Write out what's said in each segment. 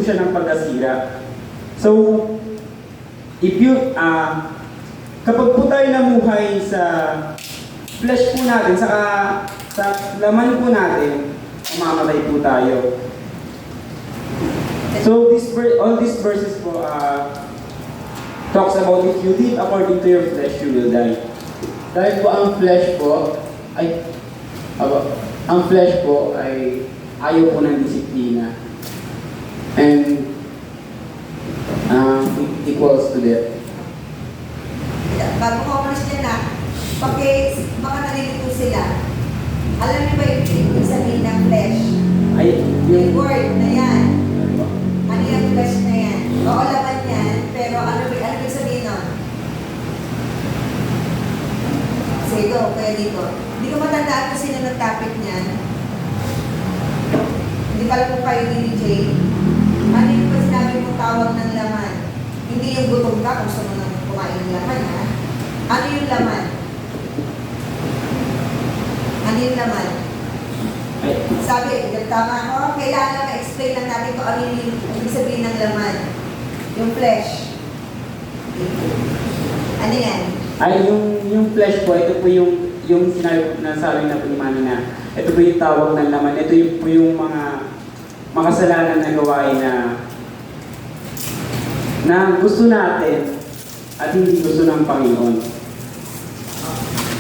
siya ng pagkasira. So, if you, kapag po tayo namuhay sa flesh po natin, sa laman po natin, mamamatay po tayo. So, all these verses po talks about if you live according to your flesh, you will die. Dahil po ang flesh po ay ayaw po ng disiplina. And it equals to death. Bago ko umalis niya na, baka nalilito sila. Alam niyo ba yung ibig sabihin ng flesh? Ay, Yung word na yan. Ano yung flesh na yan? Oo, laman yan, pero ano ibig sabihin nun? Sige, kaya dito. Hindi ko matandaan kung sino nag-topic niyan. Hindi pala po kayo ni DJ. Ano yung ba sinabi mong tawag ng laman? Hindi yung gutom ka kung saan mo nang kumain ng laman, ha? Ano yung laman? Ano yung laman? Sabi, tama ako, kailangan ma-explain lang natin kung ano yung ibig sabihin ng laman. Yung flesh. Ano yan? Ay, yung flesh po, ito po yung sinabi na sabi na po ni Mami na ito po yung tawag ng laman. Ito yung po yung mga makasalanan na gawain na gusto natin at hindi gusto ng Panginoon.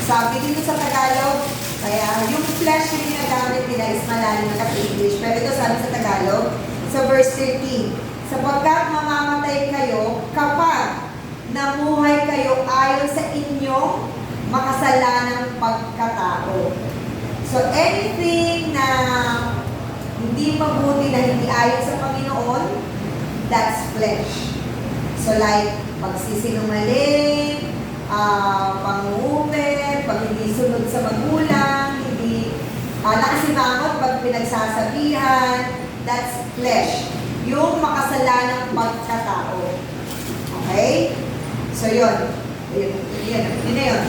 Sabi dito sa Tagalog, kaya yung flesh yung ginagamit nila is malalim na English. Pero ito sabi sa Tagalog, sa verse 13, sapagkat mamamatay kayo kapag namuhay kayo ayon sa inyong makasalanang pagkatao. So anything na hindi mabuti na hindi ayon sa Panginoon, that's flesh. So like, pagsisinungaling, pang-uupit, pag hindi sunod sa magulang, hindi nakasimangot pag pinagsasabihan, that's flesh. Yung makasalanang pagkatao. Okay? So yun. Yun na yun.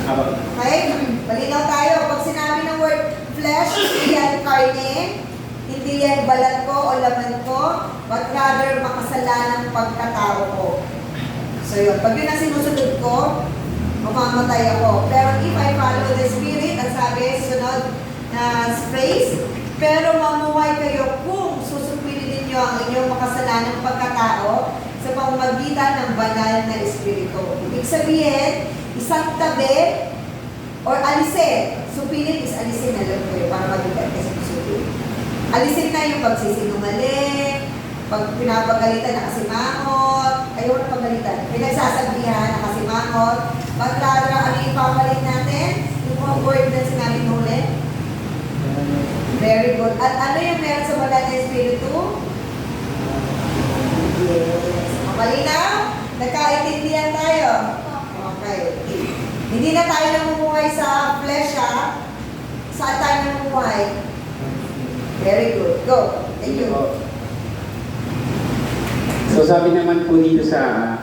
Okay? Malinaw tayo. Pag sinabi ng word flesh, hindi yan karne, hindi yan balat ko o laman ko, but rather makasalanang pagkatao ko. So yun. Pag yun ang sinusunod ko, mamamatay ako. Pero if I follow the Spirit, ang sabi, sunod na phrase, pero mamuhay kayo kung susupilin ninyo ang inyong makasalanang pagkatao sa pamamagitan ng banal na Espiritu. Ibig sabihin, isang tabi or alisin. Supilin is alisin na lang kayo para magitan kasi supilin. Alisin na yung pagsisinungaling, pag pinapagalitan na kasimangot, ayaw na pagalitan, pinagsasabihan na kasimangot, magladra, ano yung ipapalit natin? Yung mga word na sinabi mo ulit? Very good. At ano yung meron sa banal na Espiritu? Yes. Malinaw? Nagkaintindihan tayo? Okay. Hindi na tayo namumuhay sa flesh, ha? Saan tayo namumuhay? Very good. Go. Thank you. So sabi naman po dito sa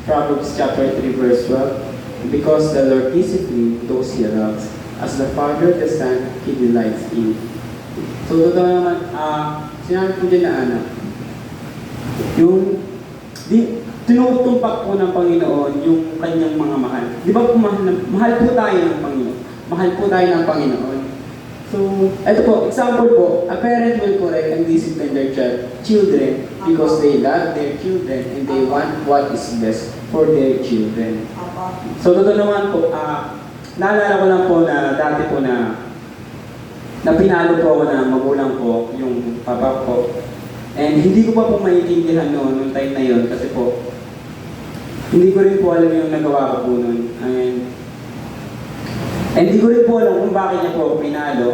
Proverbs chapter 3 verse 12, because the Lord disciplines those He loves, as the Father the Son He delights in. So totoo naman, sinabi po din na yung tinutumpak po ng Panginoon yung kanyang mga mahal. Di ba po mahal po tayo ng Panginoon? Mahal po tayo ng Panginoon. So, ito po, example po, a parent will correct and discipline their children because they love their children and they want what is best for their children. So, totoo naman po, naalala ko lang po na dati po na pinalo po ako ng magulang ko, yung papa ko. And hindi ko pa po maintindihan noon, nung time na yon kasi po, hindi ko rin po alam yung nagawa ko po noon. And hindi ko rin po alam kung bakit niya po ako pinalo.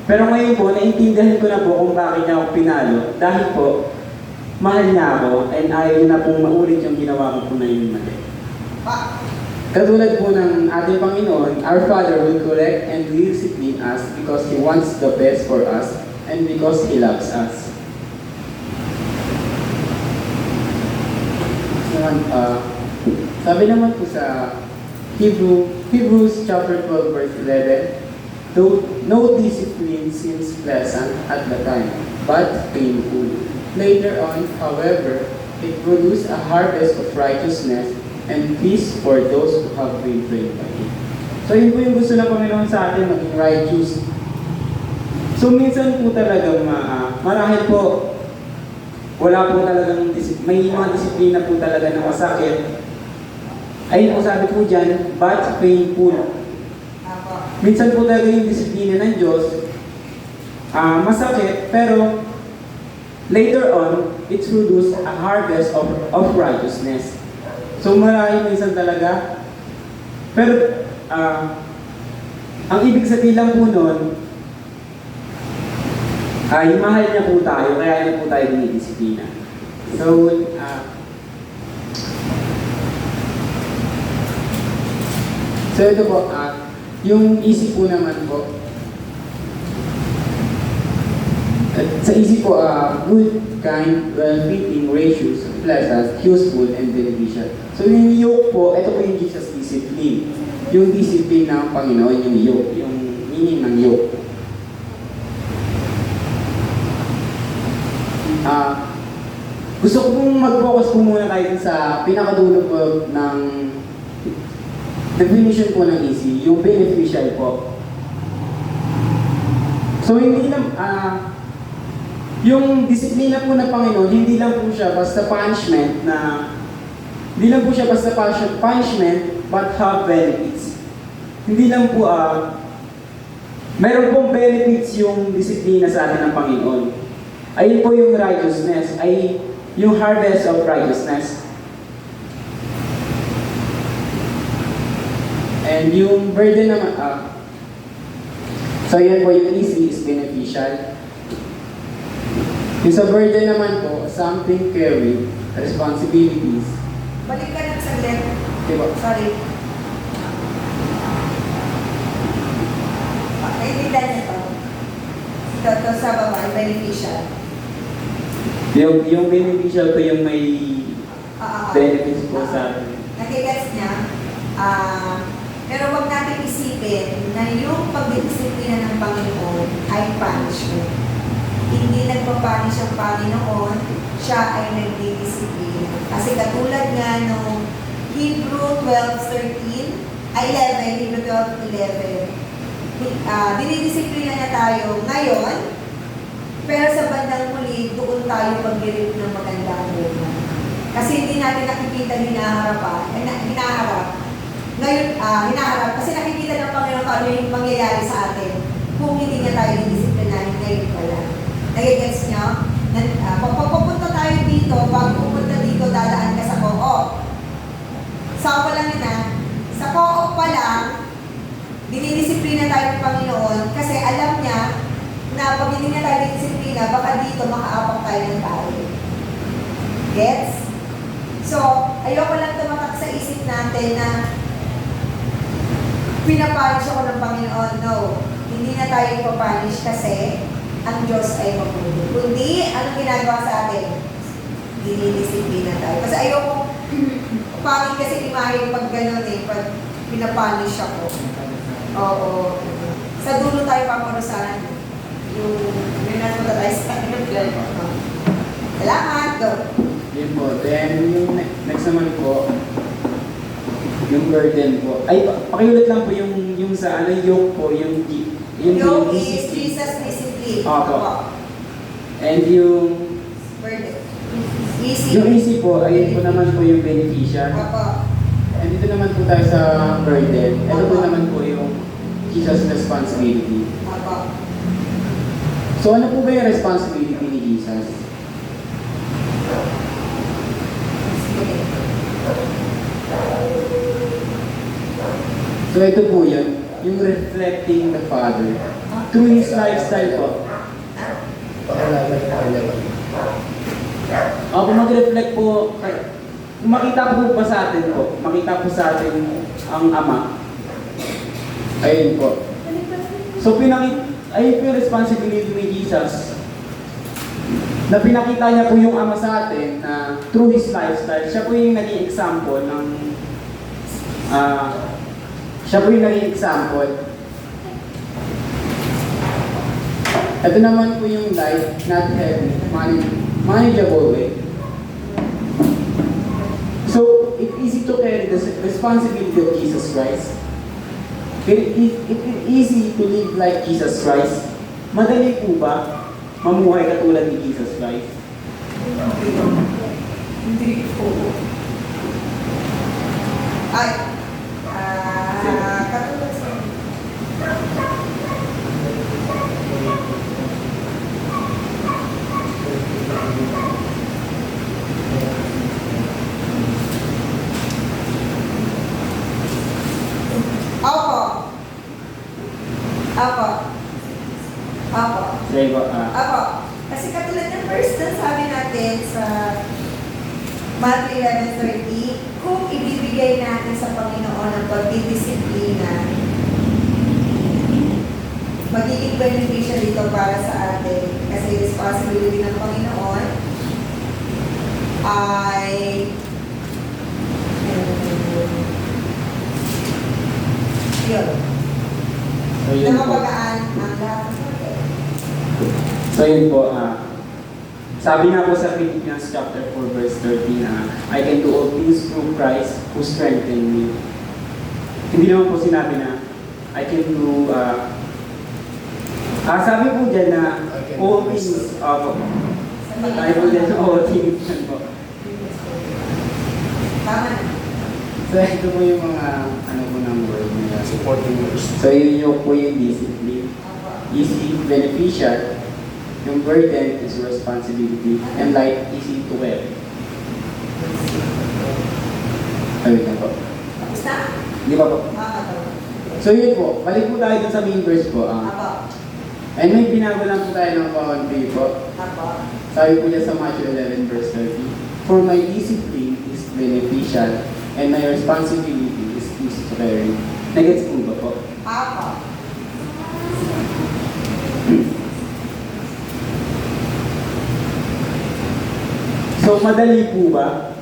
Pero ngayon po, naintindihan ko na po kung bakit niya ako pinalo. Dahil po, mahal niya ako and ayaw na pong maulit yung ginawa ko po na yung mali. Katulad po ng ating Panginoon, our Father will correct and discipline us because He wants the best for us and because He loves us. Sabi naman po sa Hebrews chapter 12 verse 11, though no discipline seems pleasant at the time, but painful. Later on, however, it produced a harvest of righteousness and peace for those who have been trained by it. So yun po yung gusto ng Panginoon sa atin, maging righteous. So minsan po talaga marahil po, wala po talagang, may mga disiplina po talaga na masakit. Ayun po sabi po dyan, but painful. Apo. Minsan po talaga yung disiplina ng Diyos, masakit, pero later on, it produces a harvest of righteousness. So marahil minsan talaga, pero ang ibig sabihin lang po nun, ay mahal niya po tayo, kaya niya po tayo dinidisiplina. So ito po, yung easy po naman po. Sa easy po, good, kind, well-fitting, gracious, pleasant, useful, and beneficial. So yung yoke po, ito po yung Jesus discipline. Yung discipline ng Panginoon, yung yoke, yung meaning ng yoke. Gusto ko pong mag-focus po muna tayo sa pinakadulo po ng definition po ng easy, yung beneficial po. So hindi lang, yung disiplina po ng Panginoon, hindi lang po siya basta punishment but have benefits. Hindi lang po, meron pong benefits yung disiplina sa atin ng Panginoon. Ayun po yung righteousness, ay yung harvest of righteousness. And yung burden naman, so yan po yung easy is beneficial. Yung sa burden naman po, something carry, responsibilities. Balik ka ng saglit. Diba? Sorry. Naintindihan niyo to? Ito sa baba, beneficial. Yung beneficial po yung may benefits po sa atin. Nakigets niya? Pero wag natin isipin na yung pagdidisiplina ng Panginoon ay punishment. Hindi nagpapunish ang Panginoon, siya ay nagdidisiplina. Kasi katulad nga nung Hebrew 12:13, Hebrew 12:11, dinidisiplina niya tayo ngayon, pero sa bandang muli, doon tayo mag-direct ng magandang buhay. Kasi hindi natin nakikita hinaharap. Ngayon, hinaharap. Kasi nakikita ng Panginoon ano yung mangyayari sa atin kung hindi niya tayo didisiplinahin ngayon pala. Nagigets niyo? Pagpupunta tayo dito, bago pupunta dito, dadaan ka sa co-op. Sa lang na, sa co-op pa lang, dinidisiplina tayo ng Panginoon kasi alam niya na pag hindi niya tayo didisiplina, baka dito makaapak tayo ng tayo. Gets? So, ayoko lang tumatak sa isip natin na pinapunish ako ng Panginoon. No, hindi na tayo ipapunish kasi ang Diyos ay mabuti. Kundi, anong ginagawa sa atin? Dinidisiplina tayo. Kasi ayoko, pangit kasi imahe pag gano'n pag pinapunish ako. Oo. Sa dulo tayo paparusahan. Yung napunta tayo sa salamat. Go. Yun po. Then, yung next naman po, yung burden po. Ay, pakiulit lang po yung sa yoke po, yung Yoke is Jesus discipline. Opo. And yung Burden. Easy. yung easy po, ayun po naman po yung beneficial. Opo. And dito naman po tayo sa burden. Ito po naman po yung Jesus' responsibility. Opo. So ano po ba yung responsibility ni Jesus? So ito po yun, yung reflecting the Father through His lifestyle po. Kung mag-reflect po, kung makita po ba sa atin po, makita po sa atin ang Ama. Ayun po. So ayun po yung responsibility ni Jesus. Na pinakita niya po yung Ama sa atin na through His lifestyle, siya po yung naging example ng Ito naman po yung life, not heavy, money. manageable way. So, it's easy to carry the responsibility of Jesus Christ. It's easy to live like Jesus Christ. Madali po ba mamuhay katulad ni Jesus Christ? Hindi po. Ay, katulad sa... Opo. Opo. Opo. Say ba, Opo. Kasi katulad ng first na sabi natin sa Matthew 11:30, kung ibibigay natin sa Panginoon ang pagdidisiplina, magiging beneficial ito para sa atin kasi responsibility ng Panginoon ay yun. So yun po. Namapagaan ang lahat ng bagay. So yun po, sabi nga po sa Philippians chapter 4 verse 13 I can do all things through Christ who strengthened me. Hindi naman po sinabi na I can do, sabi po dyan na all things, tayo po dyan all things yan po. Tama na. So ito po yung mga, ano po ng word nila. Supporting verse. So yun yung po yung discipline. Easy, beneficial. Yung burden is responsibility. And light, easy to wear. Ayun na po. Tapos na? Di ba po? Makakatawa. So yun po, balik po tayo dun sa main verse po. Apo. And may binago lang po tayo ng kaunti po. Apo. Sabi po niya sa Matthew 11 verse 30, for my discipline is beneficial and my responsibility is easy to carry. Nagets po ba po? Apo. So madali po ba?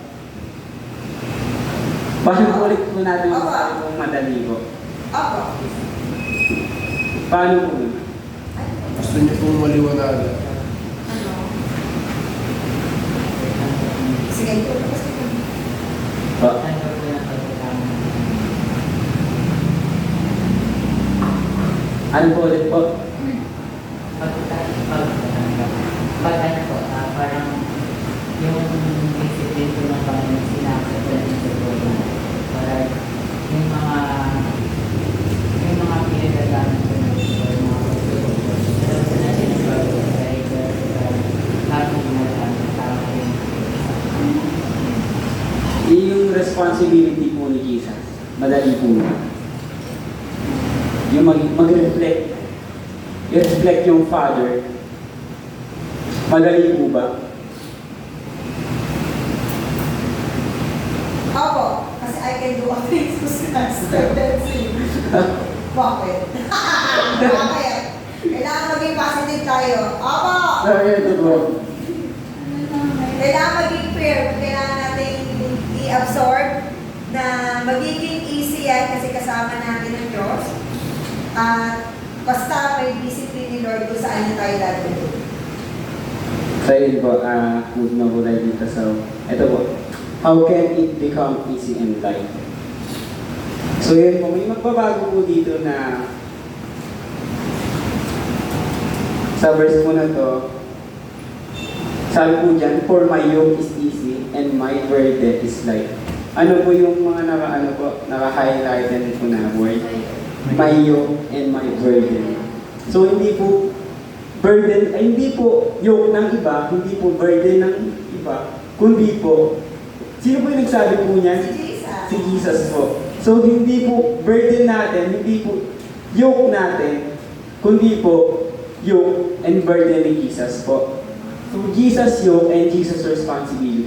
Bakit ulit po natin ang sabi kong madali po? Apo. Paano po naman? Gusto niyo pong maliwanagan. Ano? Sige, ito. Pa? Ano po ulit po? Parang yung discipline ko ng Panginoon sinasabot din sa buhay. Para yung mga pinagagamit ko ng buhay, mga pagsulong ko. Pero sa natin ang bago dahil lagong ginagamit tao rin. Yung responsibility po ni Jesus, madali po na. Yung mag-reflect, i-reflect yung Father, madali po ba? Opo. Kasi I can do all things through Christ. That's it. Bakit? Bakit? Kailangan maging positive tayo. Opo! Sorry, ito po. Kailangan maging fair. Kailangan natin i-absorb na magiging easy yan kasi kasama natin ang Diyos. At basta may discipline ni Lord kung saan niya tayo lalagay. So yun po, move na po tayo dito. So, ito po. How can it become easy and light? So yun po, may magbabago po dito na sa verse po na to, sabi po dyan, for my yoke is easy and my burden is light. Ano po yung mga naka-highlighted po na word? My yoke and my burden. So hindi po burden, ay hindi po yoke ng iba, hindi po burden ng iba, kundi po, sino po yung nagsabi po niyan? Si Jesus. Si Jesus po. So hindi po burden natin, hindi po yoke natin, kundi po yoke and burden ni Jesus po. So Jesus yoke and Jesus responsibility.